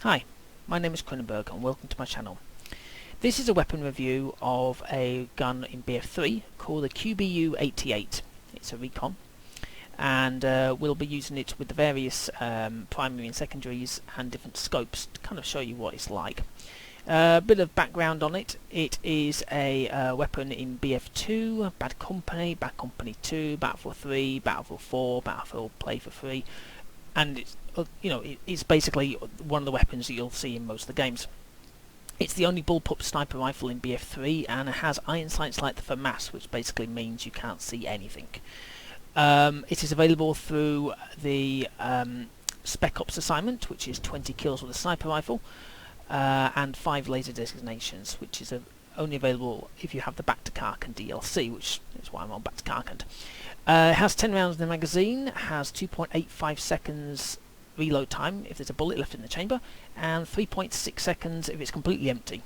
Hi, my name is Kronenberg and welcome to my channel. This is a weapon review of a gun in BF3 called the QBU-88. It's a Recon, and we'll be using it with the various primary and secondaries and different scopes to kind of show you what it's like. A bit of background on it. It is a weapon in BF2, Bad Company, Bad Company 2, Battlefield 3, Battlefield 4, Battlefield Play for Free, and it's it's basically one of the weapons that you'll see in most of the games. It's the only bullpup sniper rifle in BF3, and it has iron sights like the FAMAS, which basically means you can't see anything. It is available through the Spec Ops assignment, which is 20 kills with a sniper rifle, and 5 laser designations, which is only available if you have the Back to Karkin DLC, which is why I'm on Back to Karkin. It has 10 rounds in the magazine, has 2.85 seconds reload time if there's a bullet left in the chamber, and 3.6 seconds if it's completely empty.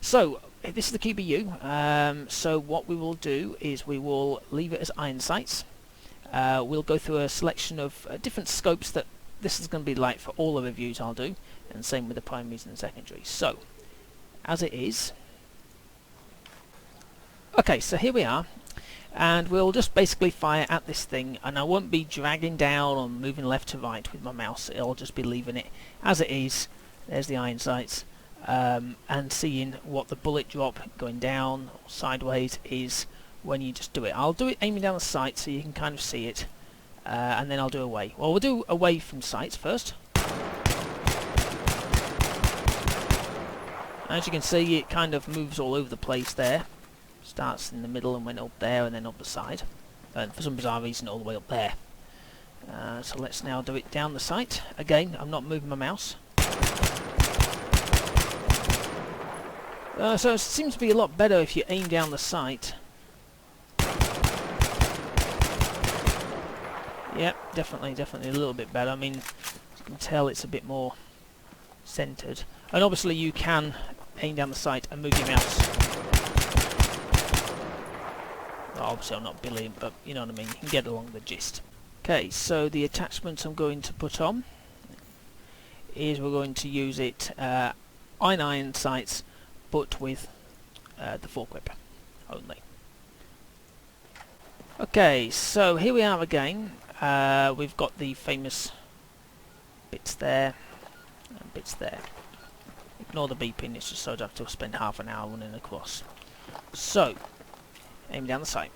So this is the QBU. So what we will do is we will leave it as iron sights. We'll go through a selection of different scopes that this is going to be like for all the reviews I'll do, and same with the primaries and secondaries. So as it is, okay, so here we are. And we'll just basically fire at this thing, and I won't be dragging down or moving left to right with my mouse. I'll just be leaving it as it is. There's the iron sights, and seeing what the bullet drop going down or sideways is when you just do it. I'll do it aiming down the sight so you can kind of see it, and then I'll do away. Well, we'll do away from sights first. As you can see, it kind of moves all over the place there. Starts in the middle and went up there and then up the side, and for some bizarre reason all the way up there. So let's now do it down the sight. Again, I'm not moving my mouse. So it seems to be a lot better if you aim down the sight. Yep, definitely a little bit better. I mean, you can tell it's a bit more centered, and obviously you can aim down the sight and move your mouse. Obviously I'm not brilliant, but you know what I mean, you can get along the gist. Okay, so the attachment I'm going to put on is we're going to use it iron sights, but with the foregrip only. Okay, so here we are again. We've got the famous bits there and bits there. Ignore the beeping, it's just so I don't have to spend half an hour running across. So aim down the sight.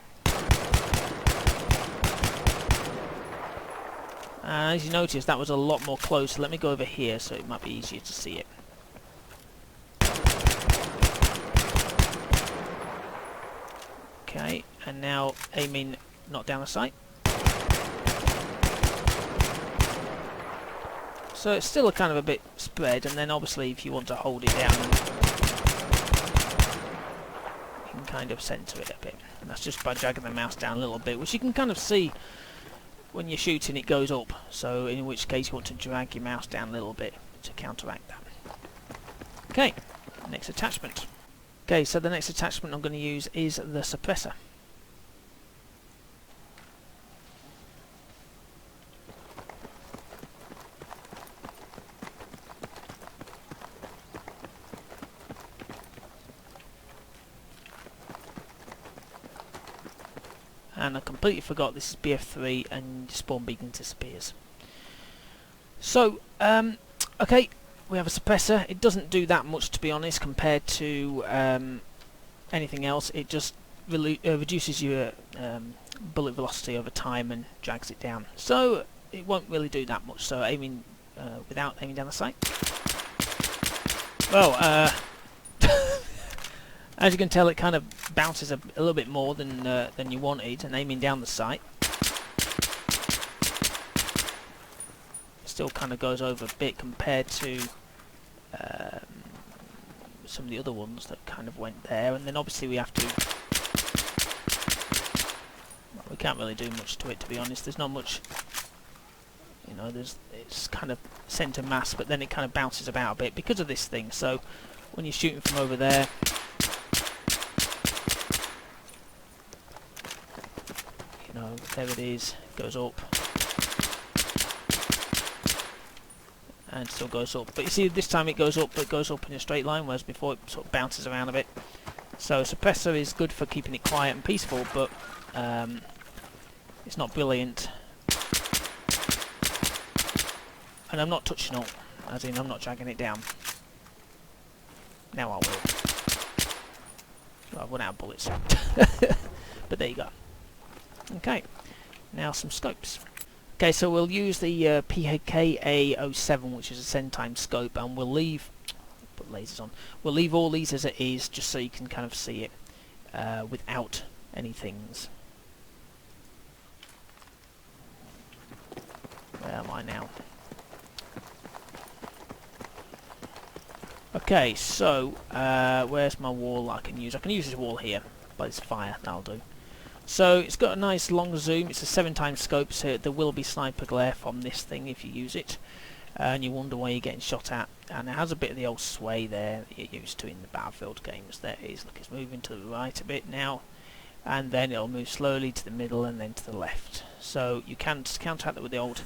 As you notice, that was a lot more close. Let me go over here so it might be easier to see it. Okay, and now aiming not down the sight. So it's still a kind of a bit spread, and then obviously if you want to hold it down, kind of center it a bit, and that's just by dragging the mouse down a little bit, which you can kind of see when you're shooting. It goes up, so in which case you want to drag your mouse down a little bit to counteract that. Okay, next attachment. Okay, so the next attachment I'm going to use is the suppressor. And I completely forgot this is BF3 and spawn beacon disappears. So, okay, we have a suppressor. It doesn't do that much, to be honest, compared to anything else. It just reduces your bullet velocity over time and drags it down. So it won't really do that much. So aiming without aiming down the sight. Well, as you can tell, it kind of bounces a little bit more than you wanted, and aiming down the sight still kind of goes over a bit compared to some of the other ones that kind of went there. And then obviously we have to, well, we can't really do much to it, to be honest. There's not much, you know, it's kind of center mass, but then it kind of bounces about a bit because of this thing. So when you're shooting from over there, there it is, goes up, and still goes up. But you see, this time it goes up, but it goes up in a straight line, whereas before it sort of bounces around a bit. So suppressor is good for keeping it quiet and peaceful, but it's not brilliant. And I'm not touching it, as in I'm not dragging it down. Now I will. Well, I've run out of bullets. But there you go. Okay, now some scopes. Okay, so we'll use the PKA-07, which is a send time scope, and we'll leave... put lasers on. We'll leave all these as it is, just so you can kind of see it without any things. Where am I now? Okay, so where's my wall I can use? I can use this wall here, but it's fire, that'll do. So it's got a nice long zoom, it's a 7x scope, so there will be sniper glare from this thing if you use it. And you wonder why you're getting shot at. And it has a bit of the old sway there that you're used to in the Battlefield games. There it is, look, it's moving to the right a bit now. And then it'll move slowly to the middle and then to the left. So you can just counteract that with the old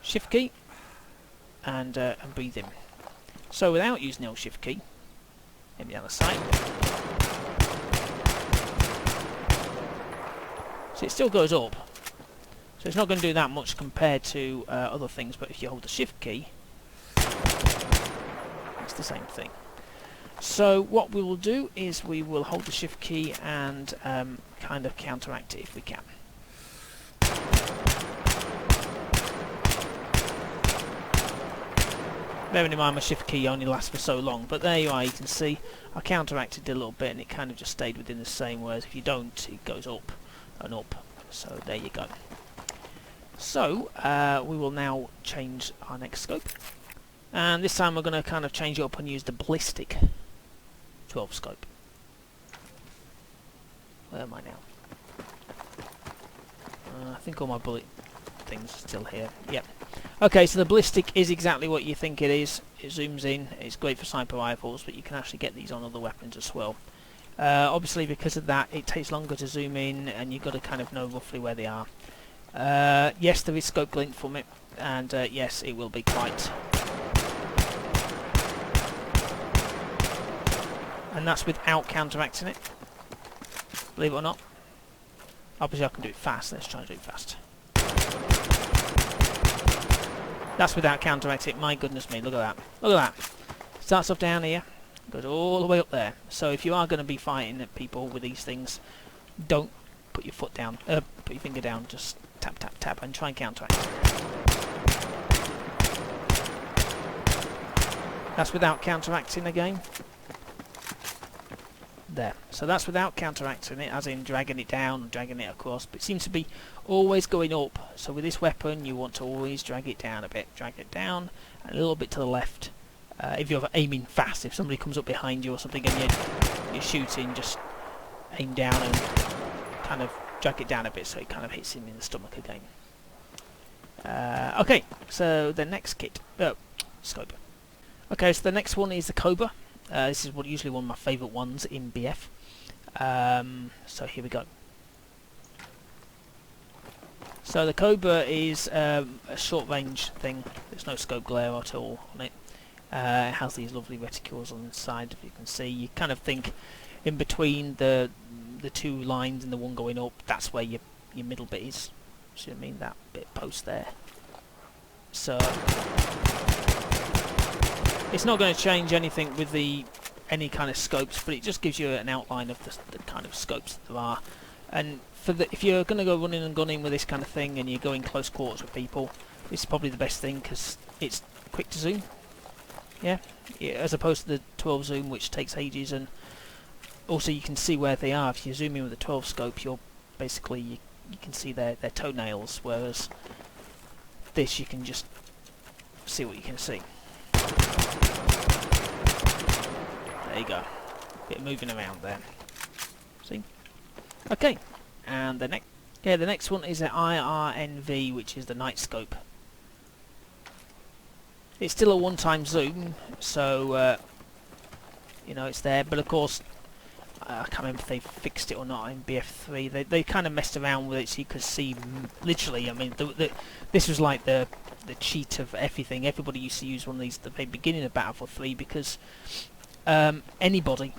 shift key and breathe in. So without using the old shift key, hit the other side. So it still goes up. So it's not going to do that much compared to other things, but if you hold the shift key, it's the same thing. So what we will do is we will hold the shift key and kind of counteract it if we can. Bearing in mind my shift key only lasts for so long, but there you are, you can see I counteracted it a little bit and it kind of just stayed within the same, whereas if you don't, it goes up and up. So there you go. So we will now change our next scope, and this time we're going to kind of change it up and use the ballistic 12 scope. Where am I now? I think all my bullet things are still here. Yep. Okay, so the ballistic is exactly what you think it is. It zooms in, it's great for sniper rifles, but you can actually get these on other weapons as well. Obviously because of that it takes longer to zoom in and you've got to kind of know roughly where they are. Yes, there is scope glint from it, and yes, it will be quite. And that's without counteracting it, believe it or not. Obviously I can do it fast, let's try and do it fast. That's without counteracting it, my goodness me, look at that. Look at that. Starts off down here, goes all the way up there. So if you are going to be fighting at people with these things, don't put your foot down, put your finger down, just tap, tap, tap, and try and counteract it. That's without counteracting again. There. So that's without counteracting it, as in dragging it down, dragging it across, but it seems to be always going up. So with this weapon you want to always drag it down a bit, drag it down and a little bit to the left. If you're aiming fast, if somebody comes up behind you or something and you're shooting, just aim down and kind of drag it down a bit so it kind of hits him in the stomach again. Okay, so the next scope. Okay, so the next one is the Cobra. This is usually one of my favourite ones in BF. So here we go. So the Cobra is a short range thing. There's no scope glare at all on it. It has these lovely reticules on the side, if you can see. You kind of think in between the two lines and the one going up, that's where your middle bit is. See what I mean? That bit post there. So it's not going to change anything with any kind of scopes, but it just gives you an outline of the kind of scopes that there are. And if you're going to go running and gunning with this kind of thing and you're going close quarters with people, this is probably the best thing because it's quick to zoom. Yeah, as opposed to the 12 zoom, which takes ages, and also you can see where they are. If you zoom in with the 12 scope, you're basically you can see their toenails, whereas this you can just see what you can see. There you go. Bit of moving around there. See? Okay, and the next one is the IRNV, which is the night scope. It's still a one-time zoom, so you know it's there. But of course, I can't remember if they fixed it or not in BF3. They kind of messed around with it so you could see literally. I mean, this was like the cheat of everything. Everybody used to use one of these at the very beginning of Battlefield 3 because literally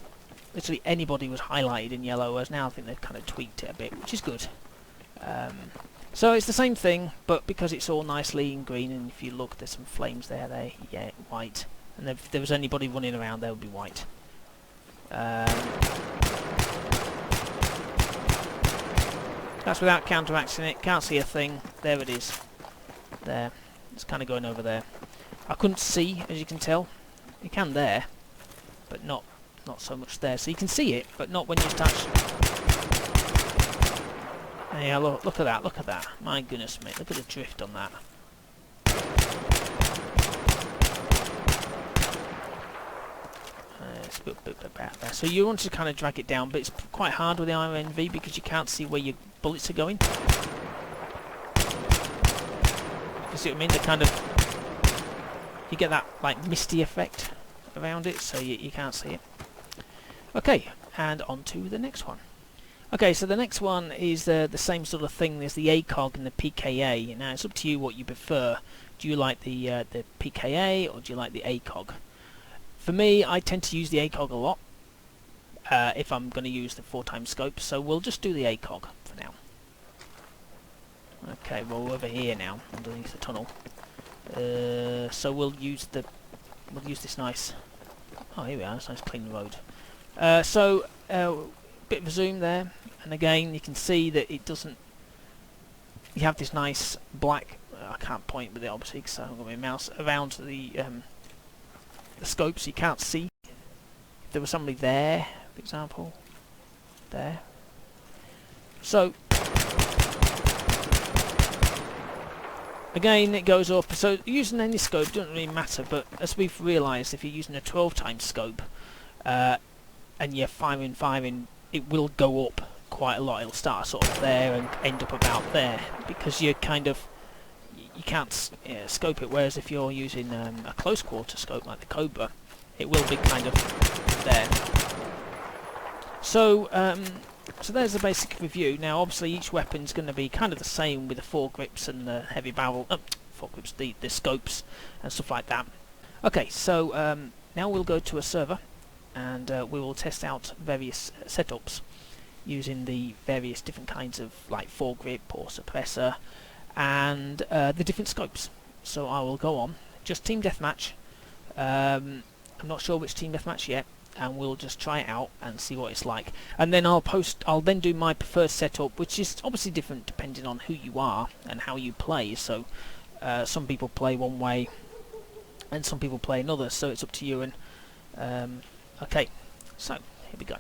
anybody was highlighted in yellow, whereas now I think they've kind of tweaked it a bit, which is good. So it's the same thing, but because it's all nicely in green, and if you look, there's some flames there, yeah, white. And if there was anybody running around, there would be white. That's without counteracting it. Can't see a thing. There it is. There. It's kind of going over there. I couldn't see, as you can tell. You can there, but not so much there. So you can see it, but not when you touch. Yeah, look at that. Look at that. My goodness me. Look at the drift on that. It's a bit about there. So you want to kind of drag it down, but it's quite hard with the RNV because you can't see where your bullets are going. You see what I mean? They kind of, you get that like misty effect around it, so you can't see it. Okay, and on to the next one. Okay, so the next one is the same sort of thing as the ACOG and the PKA. Now it's up to you what you prefer. Do you like the PKA or do you like the ACOG? For me, I tend to use the ACOG a lot if I'm going to use the 4x scope, so we'll just do the ACOG for now. Okay, well we're over here now, underneath the tunnel. So we'll use this nice. Oh, here we are. It's a nice clean road. Bit of a zoom there, and again you can see that it doesn't. You have this nice black. I can't point with it obviously because I haven't got my mouse around the scope, so you can't see. If there was somebody there, for example, there. So again, it goes up. So using any scope doesn't really matter, but as we've realised, if you're using a 12x scope and you're firing, it will go up quite a lot. It'll start sort of there and end up about there because you can't scope it. Whereas if you're using a close quarter scope like the Cobra, it will be kind of there. So so there's the basic review. Now obviously each weapon's going to be kind of the same with the foregrips and the heavy barrel, foregrips, the scopes and stuff like that. Okay, so now we'll go to a server and we will test out various setups using the various different kinds of like foregrip or suppressor and the different scopes. So I will go on just team deathmatch. I'm not sure which team deathmatch yet, and we'll just try it out and see what it's like. And then I'll then do my preferred setup, which is obviously different depending on who you are and how you play. So some people play one way and some people play another, so it's up to you. And okay, so here we go.